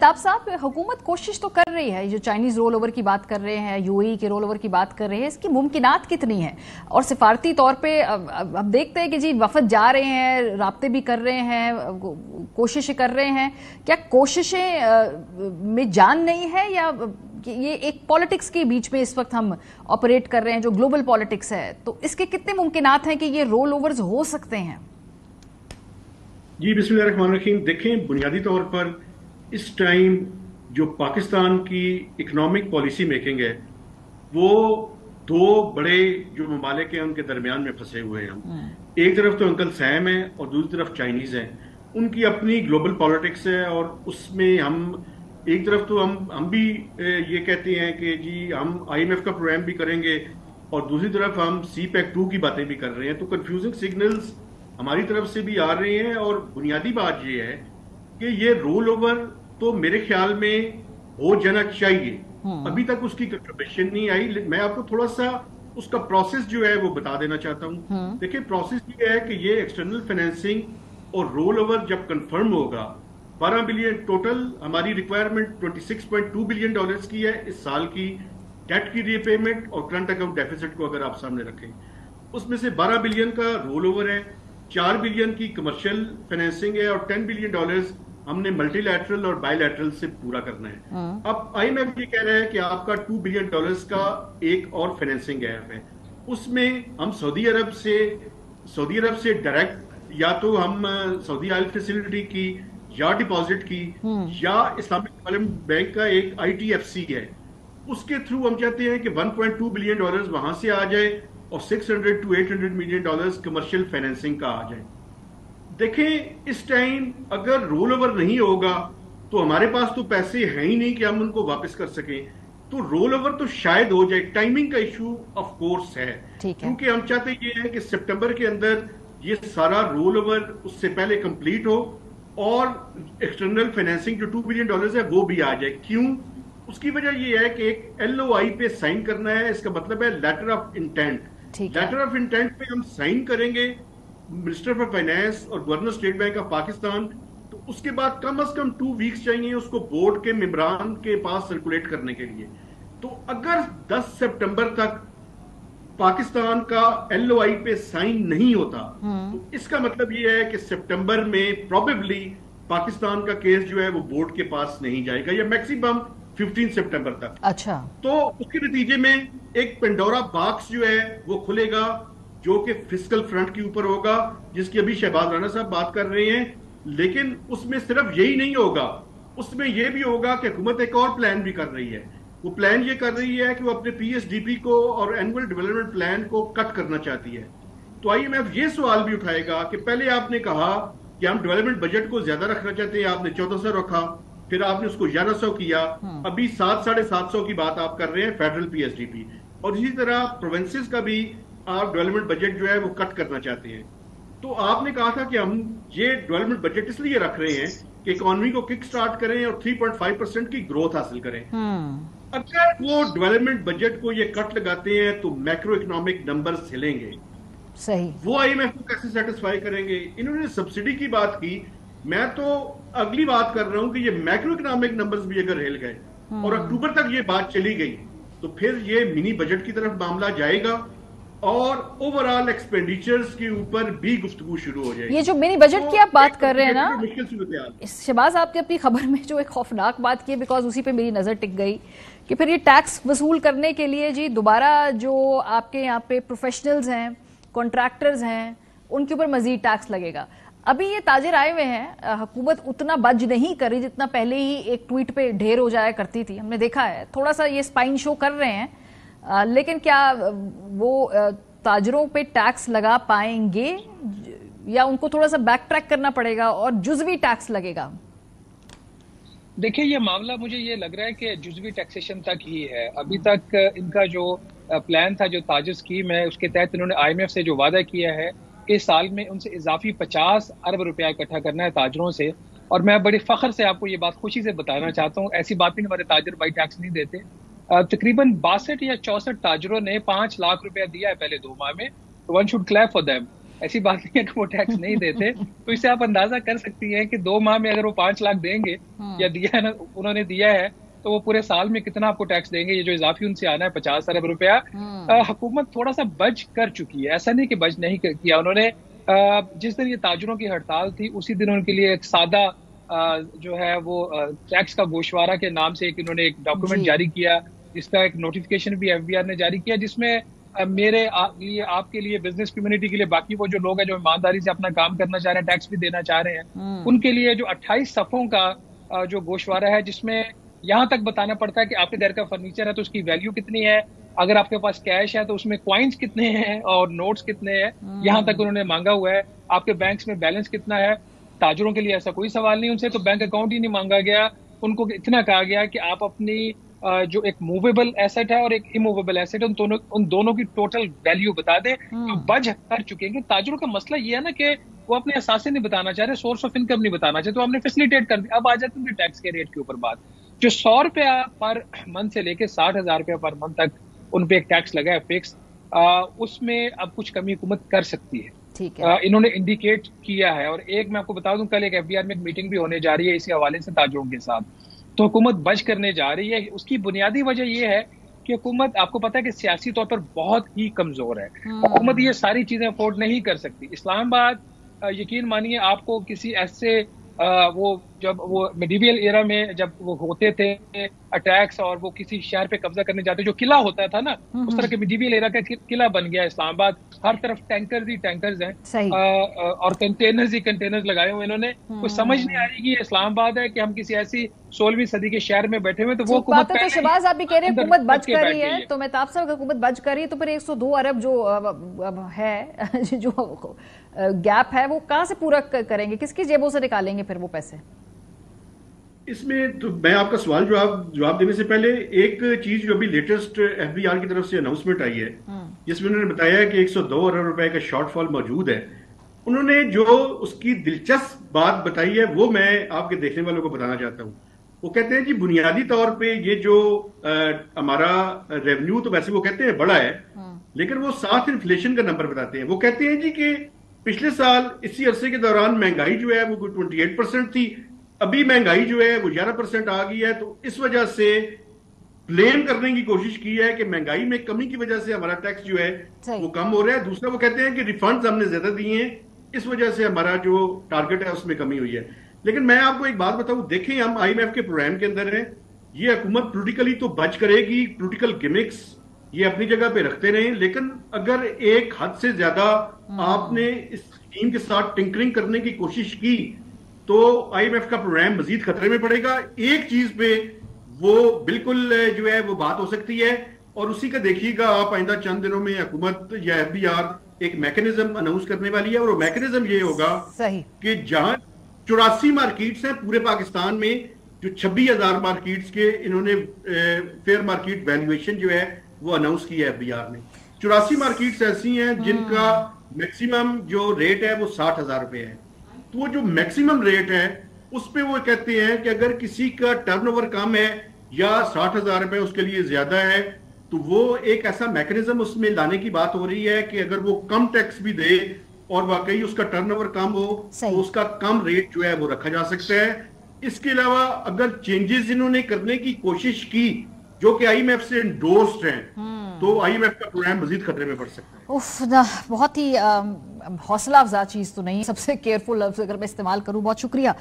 ताब साहब, हुकूमत कोशिश तो कर रही है, जो चाइनीज रोल ओवर की बात कर रहे हैं, यूएई के रोल ओवर की बात कर रहे हैं, इसकी मुमकिनात कितनी है? और सिफारती तौर पे अब देखते हैं कि जी वफद जा रहे हैं, राब्ते भी कर रहे हैं, कोशिशें कर रहे हैं। क्या कोशिशें में जान नहीं है, या ये एक पॉलिटिक्स के बीच में इस वक्त हम ऑपरेट कर रहे हैं, जो ग्लोबल पॉलिटिक्स है, तो इसके कितने मुमकिनात हैं कि ये रोल ओवर्स हो सकते हैं? जी बिस्मिल्लाहिर्रहमानिर्रहीम। देखें, बुनियादी तौर पर इस टाइम जो पाकिस्तान की इकोनॉमिक पॉलिसी मेकिंग है, वो दो बड़े जो ममालिक हैं उनके दरमियान में फंसे हुए हैं हम। एक तरफ तो अंकल सैम है और दूसरी तरफ चाइनीज है। उनकी अपनी ग्लोबल पॉलिटिक्स है और उसमें हम एक तरफ तो हम भी ये कहते हैं कि जी हम IMF का प्रोग्राम भी करेंगे और दूसरी तरफ हम CPEC-2 की बातें भी कर रहे हैं। तो कंफ्यूजिंग सिग्नल्स हमारी तरफ से भी आ रहे हैं। और बुनियादी बात ये है कि ये रोल ओवर तो मेरे ख्याल में हो जाना चाहिए। अभी तक उसकी कंफर्मेशन नहीं आई। मैं आपको थोड़ा सा उसका प्रोसेस जो है वो बता देना चाहता हूं। देखिए, प्रोसेस ये है कि ये एक्सटर्नल फाइनेंसिंग और रोल ओवर जब कंफर्म होगा, 12 बिलियन टोटल हमारी रिक्वायरमेंट $26.2 बिलियन की है इस साल की डेट की रीपेमेंट और करंट अकाउंट डेफिसिट को अगर आप सामने रखें, उसमें से 12 बिलियन का रोल ओवर है, 4 बिलियन की कमर्शियल फाइनेंसिंग है और $10 बिलियन हमने मल्टीलैटरल और बायलैटरल से पूरा करना है। अब IMF ये कह रहा है कि आपका $2 बिलियन का एक और फाइनेंसिंग गैप है। उसमें हम सऊदी अरब से डायरेक्ट या तो हम सऊदी ऑयल फैसिलिटी की या डिपॉजिट की या इस्लामिक डेवलपमेंट बैंक का एक ITFC है, उसके थ्रू हम चाहते हैं कि $1.2 बिलियन वहां से आ जाए और $600 to $800 मिलियन कमर्शियल फाइनेंसिंग का आ जाए। देखें, इस टाइम अगर रोल ओवर नहीं होगा तो हमारे पास तो पैसे हैं ही नहीं कि हम उनको वापस कर सकें। तो रोल ओवर तो शायद हो जाए। टाइमिंग का इशू ऑफ कोर्स है, क्योंकि हम चाहते ये हैं कि सितंबर के अंदर ये सारा रोल ओवर उससे पहले कंप्लीट हो और एक्सटर्नल फाइनेंसिंग जो $2 बिलियन है वो भी आ जाए। क्यों? उसकी वजह ये है कि एक LOI पे साइन करना है। इसका मतलब है letter of intent. Letter of intent पे हम साइन करेंगे मिनिस्टर फॉर फाइनेंस और governor State Bank of Pakistan, तो उसके बाद कम से कम 2 वीक्स चाहिए उसको बोर्ड के मेंबरान के पास सर्कुलेट करने के लिए। तो अगर 10 सितंबर तक पाकिस्तान का LOI पे साइन नहीं होता तो इसका मतलब यह है कि सितंबर में प्रोबेबली पाकिस्तान का केस जो है वो बोर्ड के पास नहीं जाएगा, या मैक्सिमम 15 सितंबर तक। अच्छा, तो उसके नतीजे में एक पेंडोरा बॉक्स जो है वो खुलेगा, जो कि फिस्कल फ्रंट के ऊपर होगा, जिसकी अभी शहबाज राणा साहब बात कर रहे हैं। लेकिन उसमें सिर्फ यही नहीं होगा, उसमें यह भी होगा कि हुकूमत एक और प्लान भी कर रही है। वो प्लान ये कर रही है कि वो अपने PSDP को और एनुअल डेवलपमेंट प्लान को कट करना चाहती है। तो IMF ये सवाल भी उठाएगा कि पहले आपने कहा कि हम डेवलपमेंट बजट को ज्यादा रखना चाहते हैं, आपने 1400 रखा, फिर आपने उसको 1100 किया, अभी 700-750 की बात आप कर रहे हैं फेडरल PSDP। और इसी तरह प्रोविंसेस का भी आप डेवलपमेंट बजट जो है वो कट करना चाहते हैं। तो आपने कहा था कि हम ये डेवलपमेंट बजट इसलिए रख रहे हैं कि इकोनॉमी को किक स्टार्ट करें और 3.5% की ग्रोथ हासिल करें। अगर वो डेवलपमेंट बजट को ये कट लगाते हैं तो मैक्रो इकोनॉमिक नंबर्स हिलेंगे। सही, वो IMF को कैसे सेटिस्फाई करेंगे? इन्होंने सब्सिडी की बात की, मैं तो अगली बात कर रहा हूं कि ये मैक्रो इकोनॉमिक नंबर्स भी अगर हिल गए और अक्टूबर तक ये बात चली गई तो फिर ये मिनी बजट की तरफ मामला जाएगा और ओवरऑल एक्सपेंडिचर्स के ऊपर भी गुफ्तगू शुरू हो जाएगी। ये जो मिनी बजट की आप बात कर रहे हैं ना, शहबाज आपने अपनी खबर में जो एक खौफनाक बात की, बिकॉज उसी पे मेरी नजर टिक गई कि फिर ये टैक्स वसूल करने के लिए जी दोबारा जो आपके यहाँ पे प्रोफेशनल्स हैं, कॉन्ट्रैक्टर्स हैं, उनके ऊपर मजीद टैक्स लगेगा। अभी ये ताजिर आए हुए हैं, हुकूमत उतना बज नहीं कर रही जितना पहले ही एक ट्वीट पे ढेर हो जाया करती थी। हमने देखा है थोड़ा सा ये स्पाइन शो कर रहे हैं, लेकिन क्या वो ताजरों पे टैक्स लगा पाएंगे या उनको थोड़ा सा बैक ट्रैक करना पड़ेगा और जुज़वी टैक्स लगेगा? देखिए, ये मामला मुझे ये लग रहा है कि जुज़वी टैक्सेशन तक ही है। अभी तक इनका जो प्लान था, जो ताजर स्कीम है, उसके तहत इन्होंने IMF से जो वादा किया है कि साल में उनसे इजाफी 50 अरब रुपया इकट्ठा करना है ताजरों से। और मैं बड़े फख्र से आपको ये बात खुशी से बताना चाहता हूँ, ऐसी बात नहीं हमारे ताजर भाई टैक्स नहीं देते। तकरीबन 62 या 64 ताजरों ने 5 लाख रुपया दिया है पहले 2 माह में। One should clap for them. ऐसी बात नहीं है कि वो टैक्स नहीं देते। तो इससे आप अंदाजा कर सकती हैं कि 2 माह में अगर वो 5 लाख देंगे या दिया है ना, उन्होंने दिया है, तो वो पूरे साल में कितना आपको टैक्स देंगे। ये जो इजाफी उनसे आना है 50 अरब रुपया, हुकूमत थोड़ा सा बच कर चुकी है, ऐसा नहीं कि बच नहीं किया उन्होंने। जिस दिन ये ताजरों की हड़ताल थी उसी दिन उनके लिए एक सादा जो है वो टैक्स का गोशवारा के नाम से इन्होंने एक डॉक्यूमेंट जारी किया, जिसका एक नोटिफिकेशन भी एफबीआर ने जारी किया, जिसमें मेरे लिए, आपके लिए, बिजनेस कम्युनिटी के लिए, बाकी वो जो लोग हैं जो ईमानदारी से अपना काम करना चाह रहे हैं, टैक्स भी देना चाह रहे हैं, उनके लिए जो 28 सफ़ों का जो गोशवारा है, जिसमें यहाँ तक बताना पड़ता है कि आपके घर का फर्नीचर है तो उसकी वैल्यू कितनी है, अगर आपके पास कैश है तो उसमें कॉइन्स कितने हैं और नोट्स कितने हैं, यहाँ तक उन्होंने मांगा हुआ है। आपके बैंक्स में बैलेंस कितना है, ताजरों के लिए ऐसा कोई सवाल नहीं, उनसे तो बैंक अकाउंट ही नहीं मांगा गया। उनको इतना कहा गया कि आप अपनी जो एक मूवेबल एसेट है और एक इमूवेबल एसेट है, उन दोनों की टोटल वैल्यू बता दें। तो बच कर चुके हैं। ताजरों का मसला ये है ना कि वो अपने असासे नहीं बताना चाह रहे, सोर्स ऑफ इनकम नहीं बताना चाहते, तो हमने फैसिलिटेट कर दिया। अब आ जाते हैं टैक्स के रेट के ऊपर बात। जो 100 रुपया पर मंथ से लेके 60,000 रुपया पर मंथ तक उन पे एक टैक्स लगा है फिक्स, उसमें अब कुछ कमी हुकूमत कर सकती है। ठीक है। इन्होंने इंडिकेट किया है। और एक मैं आपको बता दूं, कल एक एफबीआर में एक मीटिंग भी होने जा रही है इसी हवाले से ताजरों के साथ, तो हुकूमत बच करने जा रही है। उसकी बुनियादी वजह यह है कि हुकूमत, आपको पता है कि सियासी तौर पर बहुत ही कमजोर है। हुकूमत ये सारी चीजें अफोर्ड नहीं कर सकती। इस्लामाबाद, यकीन मानिए, आपको किसी ऐसे वो जब वो मिडीवियल एरा में जब वो होते थे अटैक्स और वो किसी शहर पे कब्जा करने जाते, जो किला होता था ना, उस तरह के मिडीवियल एरा का किला बन गया इस्लामाबाद। हर तरफ टैंकर्स ही टैंकर्स हैं और कंटेनर्स ही कंटेनर्स लगाए हुए इन्होंने। कुछ समझ नहीं आ रही कि ये इस्लामाबाद है कि हम किसी ऐसी 16वीं सदी के शहर में बैठे हुए। तो वो बात है। तो शहबाज, आप भी कह रहे हैं हुकूमत बच कर रही है, तो मैं आपसे हुकूमत बच कर रही है, तो फिर 102 अरब जो है जो गैप है वो कहां से पूरा करेंगे, किसकी जेबों से निकालेंगे फिर वो पैसे? इसमें तो मैं आपका सवाल जवाब देने से पहले एक चीज जो अभी लेटेस्ट एफबीआर की तरफ से अनाउंसमेंट आई है, जिसमें उन्होंने बताया कि 102 अरब रुपए का शॉर्टफॉल मौजूद है। उन्होंने जो उसकी दिलचस्प बात बताई है वो मैं आपके देखने वालों को बताना चाहता हूँ। वो कहते हैं जी, बुनियादी तौर पे ये जो हमारा रेवेन्यू, तो वैसे वो कहते हैं बड़ा है, लेकिन वो साथ इन्फ्लेशन का नंबर बताते हैं। वो कहते हैं जी कि पिछले साल इसी अरसे के दौरान महंगाई जो है वो 28% थी, अभी महंगाई जो है वो 11% आ गई है। तो इस वजह से ब्लेम करने की कोशिश की है कि महंगाई में कमी की वजह से हमारा टैक्स जो है वो कम हो रहा है। दूसरा वो कहते हैं कि रिफंड्स हमने ज्यादा दिए हैं, इस वजह से हमारा जो टारगेट है उसमें कमी हुई है। लेकिन मैं आपको एक बात बताऊं, देखें हम IMF के प्रोग्राम के अंदर हैं, ये हुकूमत पोलिटिकली तो बच करेगी, पोलिटिकल गिमिक्स ये अपनी जगह पे रखते रहे, लेकिन अगर एक हद से ज्यादा आपने इस स्कीम के साथ टिंकरिंग करने की कोशिश की तो IMF का प्रोग्राम मजीद खतरे में पड़ेगा। एक चीज पे वो बिल्कुल जो है वो बात हो सकती है, और उसी का देखिएगा आप, आइंदा चंद दिनों में हुकूमत या FBR एक मैकेनिज्म अनाउंस करने वाली है, और वो मैकेनिज्म ये होगा कि जहां 84 मार्केट्स हैं पूरे पाकिस्तान में, जो 26,000 मार्केट्स के इन्होंने फेयर मार्केट वैल्यूएशन जो है वो अनाउंस किया है FBR ने। 84 मार्केट्स ऐसी हैं जिनका मैक्सिमम जो रेट है वो 60,000 रुपए है। तो वो जो मैक्सिमम रेट है उस पे वो कहते हैं कि अगर किसी का टर्नओवर कम है या 60,000 रुपए उसके लिए ज्यादा है, तो वो एक ऐसा मैकेनिज्म उसमें लाने की बात हो रही है कि अगर वो कम टैक्स भी दे और वाकई उसका टर्नओवर कम हो तो उसका कम रेट जो है वो रखा जा सकता है। इसके अलावा अगर चेंजेस इन्होंने करने की कोशिश की जो कि IMF से एंडोर्स्ड हैं, तो IMF का प्रोग्राम मजीद खतरे में पड़ सकता है। उफ ना, बहुत ही हौसला अफजा चीज तो नहीं, सबसे केयरफुल लफ्ज अगर मैं इस्तेमाल करूं। बहुत शुक्रिया